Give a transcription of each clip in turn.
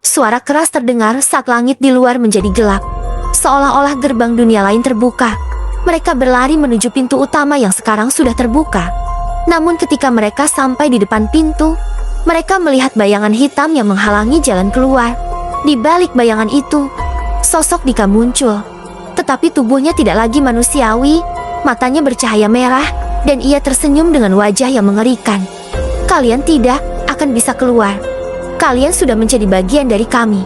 Suara keras terdengar saat langit di luar menjadi gelap. Seolah-olah gerbang dunia lain terbuka. Mereka berlari menuju pintu utama yang sekarang sudah terbuka. Namun ketika mereka sampai di depan pintu, mereka melihat bayangan hitam yang menghalangi jalan keluar. Di balik bayangan itu, sosok Dika muncul. Tetapi tubuhnya tidak lagi manusiawi, matanya bercahaya merah, dan ia tersenyum dengan wajah yang mengerikan. Kalian tidak akan bisa keluar. Kalian sudah menjadi bagian dari kami.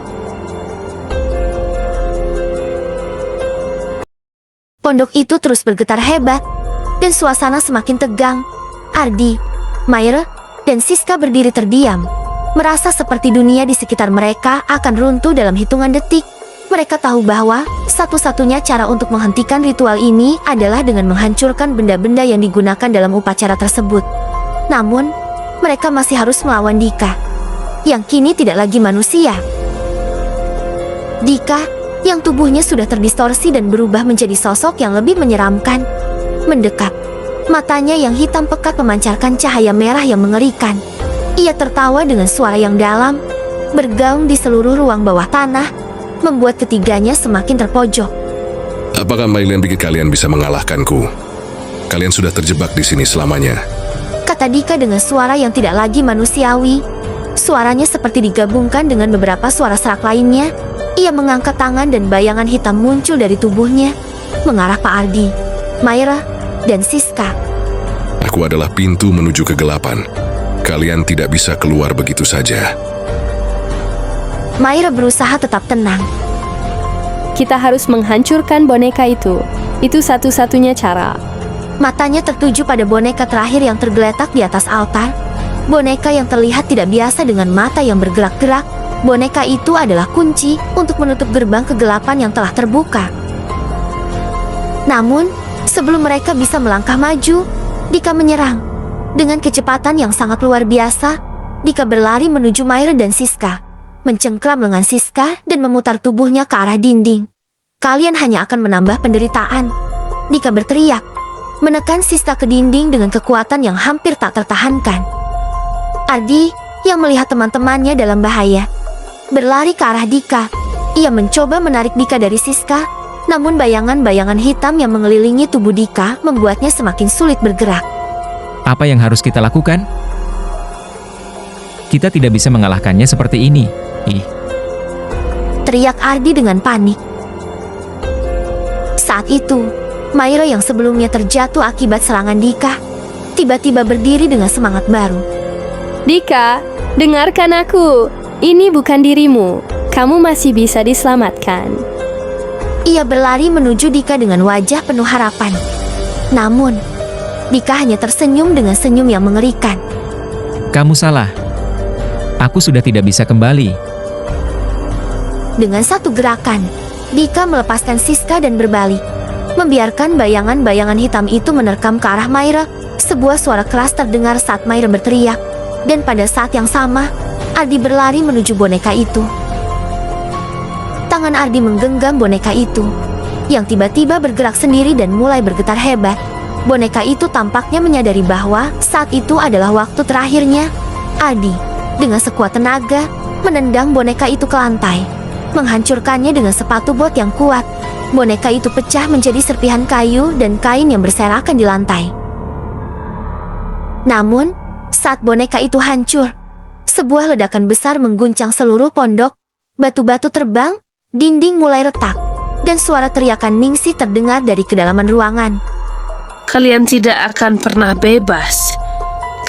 Pondok itu terus bergetar hebat, dan suasana semakin tegang. Ardi, Maira, dan Siska berdiri terdiam, merasa seperti dunia di sekitar mereka akan runtuh dalam hitungan detik. Mereka tahu bahwa satu-satunya cara untuk menghentikan ritual ini adalah dengan menghancurkan benda-benda yang digunakan dalam upacara tersebut. Namun, mereka masih harus melawan Dika, yang kini tidak lagi manusia. Dika, yang tubuhnya sudah terdistorsi dan berubah menjadi sosok yang lebih menyeramkan, mendekat. Matanya yang hitam pekat memancarkan cahaya merah yang mengerikan. Ia tertawa dengan suara yang dalam, bergaung di seluruh ruang bawah tanah, membuat ketiganya semakin terpojok. Apakah Mailian pikir kalian bisa mengalahkanku? Kalian sudah terjebak di sini selamanya. Kata Dika dengan suara yang tidak lagi manusiawi. Suaranya seperti digabungkan dengan beberapa suara serak lainnya. Ia mengangkat tangan dan bayangan hitam muncul dari tubuhnya, mengarah Pak Ardi, Maira, dan Siska. Aku adalah pintu menuju kegelapan. Kalian tidak bisa keluar begitu saja. Maira berusaha tetap tenang. Kita harus menghancurkan boneka itu. Itu satu-satunya cara. Matanya tertuju pada boneka terakhir yang tergeletak di atas altar. Boneka yang terlihat tidak biasa dengan mata yang bergerak-gerak. Boneka itu adalah kunci untuk menutup gerbang kegelapan yang telah terbuka. Namun, sebelum mereka bisa melangkah maju, Dika menyerang. Dengan kecepatan yang sangat luar biasa, Dika berlari menuju Maira dan Siska, mencengkram lengan Siska dan memutar tubuhnya ke arah dinding. Kalian hanya akan menambah penderitaan. Dika berteriak, menekan Siska ke dinding dengan kekuatan yang hampir tak tertahankan. Ardi, yang melihat teman-temannya dalam bahaya, berlari ke arah Dika. Ia mencoba menarik Dika dari Siska, namun bayangan-bayangan hitam yang mengelilingi tubuh Dika membuatnya semakin sulit bergerak. Apa yang harus kita lakukan? Kita tidak bisa mengalahkannya seperti ini. Teriak Ardi dengan panik. Saat itu, Maira yang sebelumnya terjatuh akibat serangan Dika, tiba-tiba berdiri dengan semangat baru. Dika, dengarkan aku. Ini bukan dirimu. Kamu masih bisa diselamatkan. Ia berlari menuju Dika dengan wajah penuh harapan. Namun, Dika hanya tersenyum dengan senyum yang mengerikan. Kamu salah. Aku sudah tidak bisa kembali. Dengan satu gerakan, Dika melepaskan Siska dan berbalik, membiarkan bayangan-bayangan hitam itu menerkam ke arah Maira. Sebuah suara keras terdengar saat Maira berteriak, dan pada saat yang sama, Ardi berlari menuju boneka itu. Tangan Ardi menggenggam boneka itu, yang tiba-tiba bergerak sendiri dan mulai bergetar hebat. Boneka itu tampaknya menyadari bahwa saat itu adalah waktu terakhirnya. Ardi, dengan sekuat tenaga, menendang boneka itu ke lantai, menghancurkannya dengan sepatu bot yang kuat. Boneka itu pecah menjadi serpihan kayu dan kain yang berserakan di lantai. Namun, saat boneka itu hancur, sebuah ledakan besar mengguncang seluruh pondok. Batu-batu terbang, dinding mulai retak, dan suara teriakan Ningsih terdengar dari kedalaman ruangan. Kalian tidak akan pernah bebas.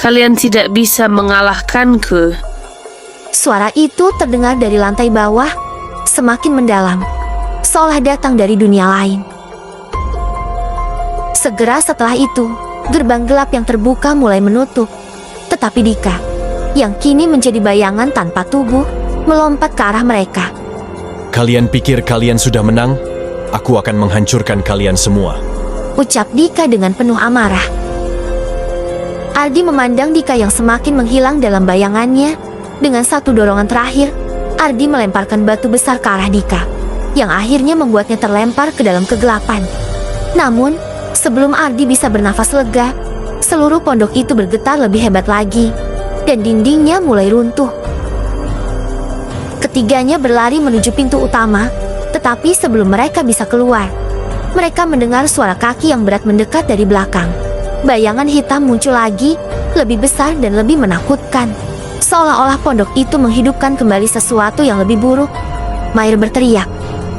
Kalian tidak bisa mengalahkanku. Suara itu terdengar dari lantai bawah, semakin mendalam, seolah datang dari dunia lain. Segera setelah itu, gerbang gelap yang terbuka mulai menutup. Tetapi Dika, yang kini menjadi bayangan tanpa tubuh, melompat ke arah mereka. Kalian pikir kalian sudah menang? Aku akan menghancurkan kalian semua. Ucap Dika dengan penuh amarah. Ardi memandang Dika yang semakin menghilang dalam bayangannya. Dengan satu dorongan terakhir, Ardi melemparkan batu besar ke arah Dika, yang akhirnya membuatnya terlempar ke dalam kegelapan. Namun, sebelum Ardi bisa bernafas lega, seluruh pondok itu bergetar lebih hebat lagi, dan dindingnya mulai runtuh. Ketiganya berlari menuju pintu utama, tetapi sebelum mereka bisa keluar, mereka mendengar suara kaki yang berat mendekat dari belakang. Bayangan hitam muncul lagi, lebih besar dan lebih menakutkan. Seolah-olah pondok itu menghidupkan kembali sesuatu yang lebih buruk. Mair berteriak.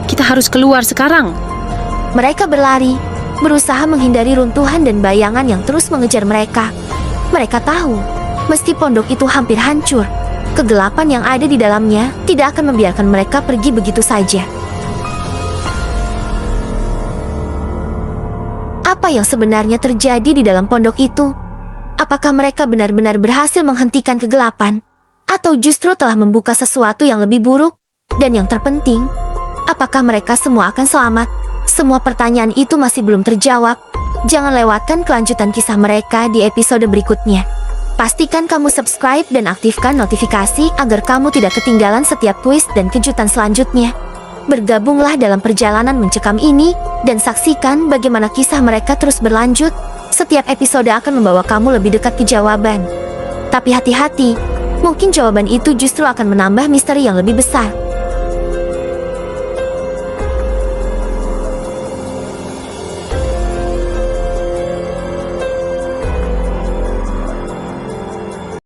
Kita harus keluar sekarang. Mereka berlari, berusaha menghindari runtuhan dan bayangan yang terus mengejar mereka. Mereka tahu, meski pondok itu hampir hancur, kegelapan yang ada di dalamnya tidak akan membiarkan mereka pergi begitu saja. Apa yang sebenarnya terjadi di dalam pondok itu? Apakah mereka benar-benar berhasil menghentikan kegelapan? Atau justru telah membuka sesuatu yang lebih buruk? Dan yang terpenting, apakah mereka semua akan selamat? Semua pertanyaan itu masih belum terjawab. Jangan lewatkan kelanjutan kisah mereka di episode berikutnya. Pastikan kamu subscribe dan aktifkan notifikasi agar kamu tidak ketinggalan setiap twist dan kejutan selanjutnya. Bergabunglah dalam perjalanan mencekam ini dan saksikan bagaimana kisah mereka terus berlanjut. Setiap episode akan membawa kamu lebih dekat ke jawaban. Tapi hati-hati, mungkin jawaban itu justru akan menambah misteri yang lebih besar.